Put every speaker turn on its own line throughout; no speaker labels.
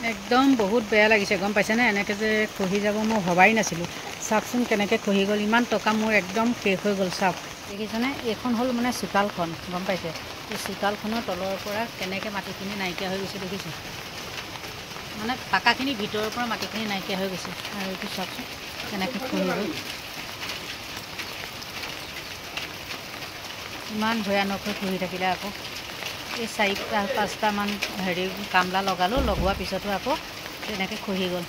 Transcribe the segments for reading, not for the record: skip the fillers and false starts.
একদম বহুত বেয়া লাগিছে গম পাইছেনে এনেকৈ যে খহি যাব মই ভবাই নাছিলোঁ চাওকচোন কেনেকৈ খহি গ'ল ইমান টকা মোৰ একদম শেষ হৈ গ'ল চাওক দেখিছেনে এইখন হ'ল মানে চোতালখন গম পাইছে এই চোতালখনৰ তলৰ পৰা কেনেকৈ মাটিখিনি নাইকিয়া হৈ গৈছে দেখিছোঁ মানে পাকাখিনি ভিতৰৰ পৰা মাটিখিনি নাইকিয়া হৈ গৈছে আৰু এইটো চাওকচোন কেনেকৈ খহি গ'ল ইমান ভয়ানক হৈ খহি থাকিলে আকৌ এই 4-5টামান কামলা লগালোঁ লগোৱাৰ পিছতো আকৌ তেনেকৈ খহি গ'ল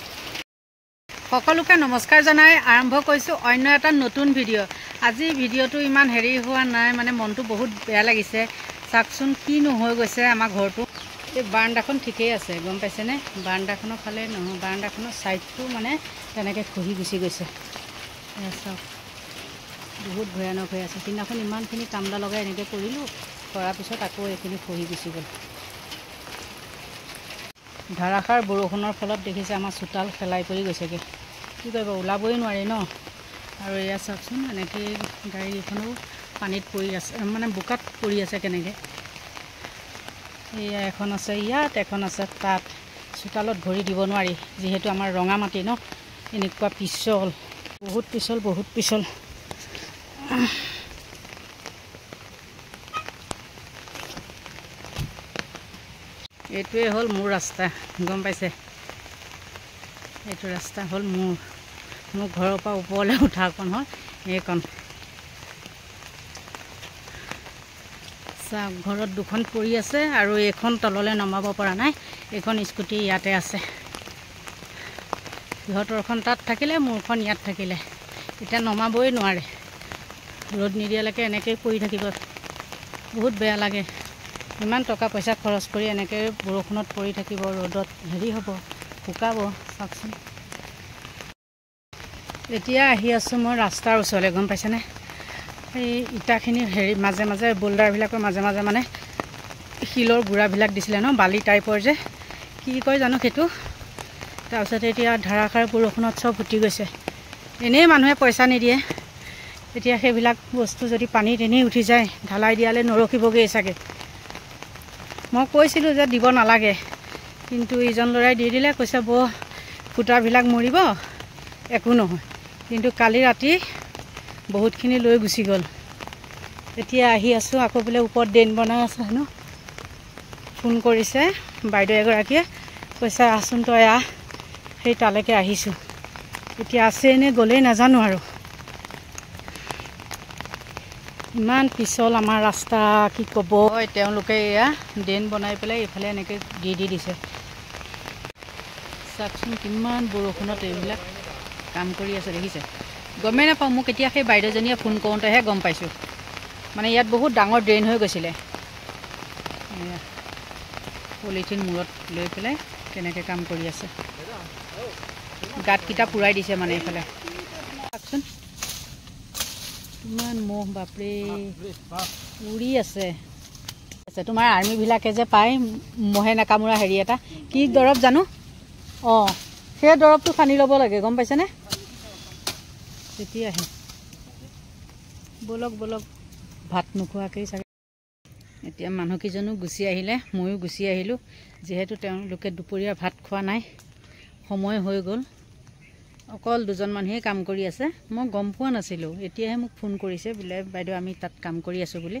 সকলোকে নমস্কাৰ জনাই আৰম্ভ কৰিছোঁ অন্য এটা নতুন ভিডিঅ' আজি ভিডিঅ'টো ইমান হোৱা নাই মানে মনটো বহুত বেয়া লাগিছে চাওকচোন কিনো হৈ গৈছে আমাৰ ঘৰটো এই বাৰান্দাখন ঠিকেই আছে গম পাইছেনে বাৰান্দাখনৰ ফালে নহয় বাৰান্দাখনৰ ছাইডটো মানে তেনেকৈ খহি গুচি গৈছে চাওক বহুত ভয়ানক হৈ আছে সিদিনাখন ইমানখিনি কামলা লগাই এনেকৈ কৰিলোঁ কৰাৰ পিছত আকৌ এইখিনি খহি গুচি গ'ল ধাৰাসাৰ বৰষুণৰ ফলত দেখিছে আমাৰ চোতাল খেলাই পৰি গৈছেগৈ কি কৰিব ওলাবই নোৱাৰি ন আৰু এয়া চাওকচোন এনেকৈ গাড়ীখনো পানীত পৰি আছে মানে বোকাত পৰি আছে কেনেকৈ এয়া এখন আছে ইয়াত এখন আছে তাত চোতালত ভৰি দিব নোৱাৰি যিহেতু আমাৰ ৰঙা মাটি ন এনেকুৱা পিছল বহুত পিছল এইটোৱে হ'ল মোৰ ৰাস্তা গম পাইছে এইটো ৰাস্তা হ'ল মোৰ ঘৰৰ পৰা ওপৰলৈ উঠাকণ হ'ল এইকণ চাওক ঘৰত দুখন পৰি আছে আৰু এইখন তললৈ নমাব পৰা নাই এইখন স্কুটি ইয়াতে আছে সিহঁতৰখন তাত থাকিলে মোৰখন ইয়াত থাকিলে এতিয়া নমাবই নোৱাৰে ৰ'দ নিদিয়ালৈকে এনেকৈ পৰি থাকিব বহুত বেয়া লাগে ইমান টকা পইচা খৰচ কৰি এনেকৈ বৰষুণত পৰি থাকিব ৰ'দত হ'ব শুকাব চাওকচোন এতিয়া আহি আছোঁ মই ৰাস্তাৰ ওচৰলৈ গম পাইছেনে এই ইটাখিনি মাজে মাজে বোল্ডাৰবিলাকৰ মাজে মাজে মানে শিলৰ গুড়াবিলাক দিছিলে ন বালি টাইপৰ যে কি কয় জানো সেইটো তাৰপিছত এতিয়া ধাৰাসাৰ বৰষুণত চব উটি গৈছে এনেই মানুহে পইচা নিদিয়ে এতিয়া সেইবিলাক বস্তু যদি পানীত এনেই উঠি যায় ঢালাই দিয়ালে নৰখিবগৈ চাগে মই কৈছিলোঁ যে দিব নালাগে কিন্তু ইজন ল'ৰাই দি দিলে কৈছে ফুটাবিলাক মৰিব একো নহয় কিন্তু কালি ৰাতি বহুতখিনি লৈ গুচি গ'ল এতিয়া আহি আছোঁ আকৌ বোলে ওপৰত ড্ৰেইন বনাই আছে হেনো ফোন কৰিছে বাইদেউ এগৰাকীয়ে কৈছে আহচোন তই আহ সেই তালৈকে আহিছোঁ এতিয়া আছে নে গ'লেই নাজানো আৰু ইমান পিছল আমাৰ ৰাস্তা কি ক'ব তেওঁলোকে এয়া ড্ৰেইন বনাই পেলাই এইফালে এনেকৈ দি দিছে চাওকচোন কিমান বৰষুণত এইবিলাক কাম কৰি আছে দেখিছে গমেই নাপাওঁ মোক এতিয়া সেই বাইদেউজনীয়ে ফোন কৰোঁতেহে গম পাইছোঁ মানে ইয়াত বহুত ডাঙৰ ড্ৰেইন হৈ গৈছিলে পলিথিন মূৰত লৈ পেলাই কেনেকৈ কাম কৰি আছে গাঁতকেইটা পুৰাই দিছে মানে এইফালে চাওকচোন কিমান মহ বাপৰে উৰি আছে তোমাৰ আৰ্মিবিলাকে যে পায় মহে নাকামোৰা এটা কি দৰৱ জানো অঁ সেই দৰৱটো সানি ল'ব লাগে গম পাইছেনে তেতিয়াহে বলক ভাত নোখোৱাকেই চাগে এতিয়া মানুহকেইজনো গুচি আহিলে ময়ো গুচি আহিলোঁ যিহেতু তেওঁলোকে দুপৰীয়া ভাত খোৱা নাই সময় হৈ গ'ল অকল দুজন মানুহেই কাম কৰি আছে মই গম পোৱা নাছিলোঁ এতিয়াহে মোক ফোন কৰিছে বোলে বাইদেউ আমি তাত কাম কৰি আছোঁ বুলি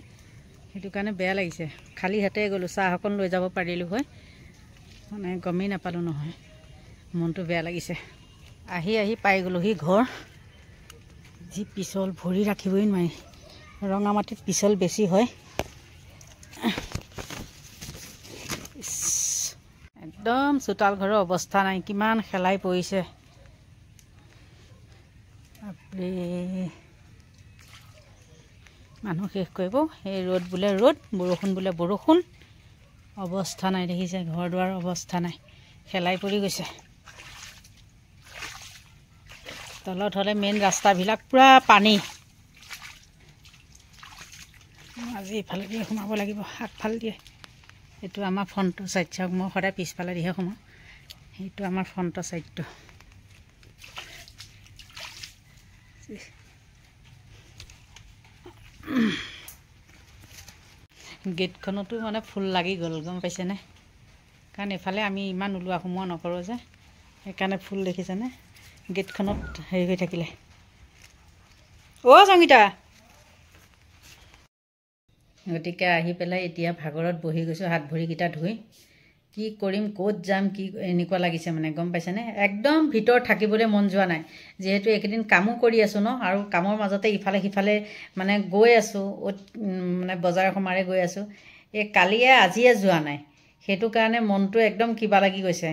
সেইটো কাৰণে বেয়া লাগিছে খালী হাতে গ'লোঁ চাহ অকণ লৈ যাব পাৰিলোঁ হয় মানে গমেই নাপালোঁ নহয় মনটো বেয়া লাগিছে আহি পাই গ'লোহি ঘৰ যি পিছল ভৰি ৰাখিবই নোৱাৰি ৰঙা মাটিত পিছল বেছি হয় একদম চোতাল ঘৰৰ অৱস্থা নাই কিমান খেলাই পৰিছে বাপৰে মানুহ শেষ কৰিব এই ৰ'দ বোলে ৰ'দ বৰষুণ বোলে বৰষুণ অৱস্থা নাই দেখিছে ঘৰ দুৱাৰ অৱস্থা নাই খেলাই পৰি গৈছে তলত হ'লে মেইন ৰাস্তাবিলাক পূৰা পানী আজি ইফালে দিয়ে সোমাব লাগিব আগফালে দিয়ে এইটো আমাৰ ফ্ৰণ্টৰ ছাইড চাওক মই সদায় পিছফালে দিহে সোমাওঁ সেইটো আমাৰ ফ্ৰণ্টৰ ছাইডটো গেটখনতো মানে ফুল লাগি গ'ল গম পাইছেনে কাৰণ এফালে আমি ইমান ওলোৱা সোমোৱা নকৰোঁ যে, সেইকাৰণে ফুল দেখিছেনে গেটখনত হেৰি হৈ থাকিলে। অ' সংগীতা, গতিকে আহি পেলাই এতিয়া ভাগৰত বহি গৈছোঁ, হাত ভৰিকেইটা ধুই। কি কৰিম, ক'ত যাম, কি এনেকুৱা লাগিছে মানে, গম পাইছেনে? একদম ভিতৰত থাকিবলৈ মন যোৱা নাই, যিহেতু এইকেইদিন কামো কৰি আছোঁ ন, আৰু কামৰ মাজতে ইফালে সিফালে মানে গৈ আছোঁ, মানে বজাৰ সমাৰে গৈ আছোঁ। এই কালিয়ে আজিয়ে যোৱা নাই, সেইটো কাৰণে মনটো একদম কিবা লাগি গৈছে,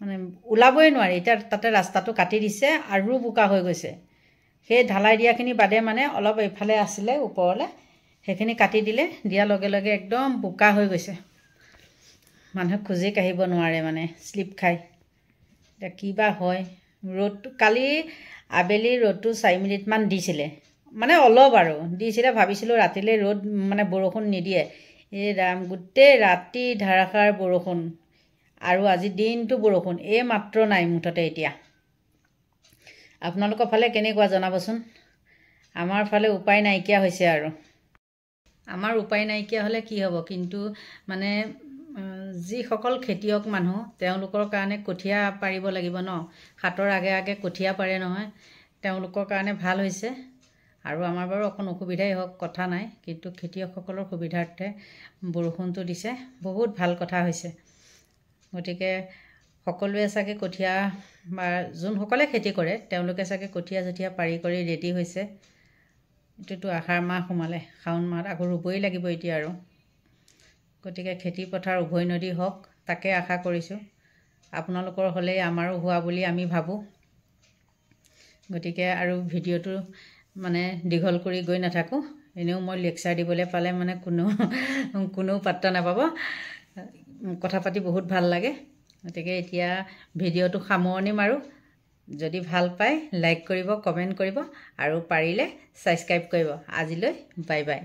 মানে ওলাবই নোৱাৰি। এতিয়া তাতে ৰাস্তাটো কাটি দিছে আৰু বোকা হৈ গৈছে। সেই ঢালাই দিয়াখিনি বাদে মানে অলপ এইফালে আছিলে ওপৰলৈ, সেইখিনি কাটি দিলে, দিয়াৰ লগে লগে একদম বোকা হৈ গৈছে। মানুহে খোজেই কাঢ়িব নোৱাৰে মানে, শ্লিপ খায়। এতিয়া কি বা হয়, ৰ'দটো কালি আবেলি ৰ'দটো 4 মিনিটমান দিছিলে, মানে অলপ আৰু দিছিলে। ভাবিছিলোঁ ৰাতিলৈ ৰ'দ মানে বৰষুণ নিদিয়ে, এই ৰাম গোটেই ৰাতি ধাৰাসাৰ বৰষুণ, আৰু আজি দিনটো বৰষুণ, এই মাত্ৰ নাই মুঠতে। এতিয়া আপোনালোকৰ ফালে কেনেকুৱা জনাবচোন। আমাৰ ফালে উপায় নাইকিয়া হৈছে আৰু। আমাৰ উপায় নাইকিয়া হ'লে কি হ'ব, কিন্তু মানে যিসকল খেতিয়ক মানুহ, তেওঁলোকৰ কাৰণে কঠীয়া পাৰিব লাগিব ন, হাতৰ আগে আগে কঠীয়া পাৰে নহয়, তেওঁলোকৰ কাৰণে ভাল হৈছে। আৰু আমাৰ বাৰু অকণ অসুবিধাই হওক, কথা নাই, কিন্তু খেতিয়কসকলৰ সুবিধাৰ্থে বৰষুণটো দিছে, বহুত ভাল কথা হৈছে। গতিকে সকলোৱে চাগে কঠীয়া, বা যোনসকলে খেতি কৰে তেওঁলোকে চাগে কঠীয়া চঠীয়া পাৰি কৰি ৰেডি হৈছে। এইটোতো আহাৰ মাহ সোমালে, শাওণ মাহত আকৌ ৰুবই লাগিব এতিয়া আৰু। গতিকে খেতি পথাৰ উভৈনদী হওক, তাকে আশা কৰিছোঁ। আপোনালোকৰ হ'লেই আমাৰো হোৱা বুলি আমি ভাবোঁ। গতিকে আৰু ভিডিঅ'টো মানে দীঘল কৰি গৈ নাথাকোঁ, এনেও মই লেকচাৰ দিবলৈ পালে মানে কোনেও পাত্তা নাপাব। কথা পাতি বহুত ভাল লাগে। গতিকে এতিয়া ভিডিঅ'টো সামৰণি মাৰোঁ। যদি ভাল পায় লাইক কৰিব, কমেণ্ট কৰিব, আৰু পাৰিলে ছাবস্ক্ৰাইব কৰিব। আজিলৈ বাই বাই।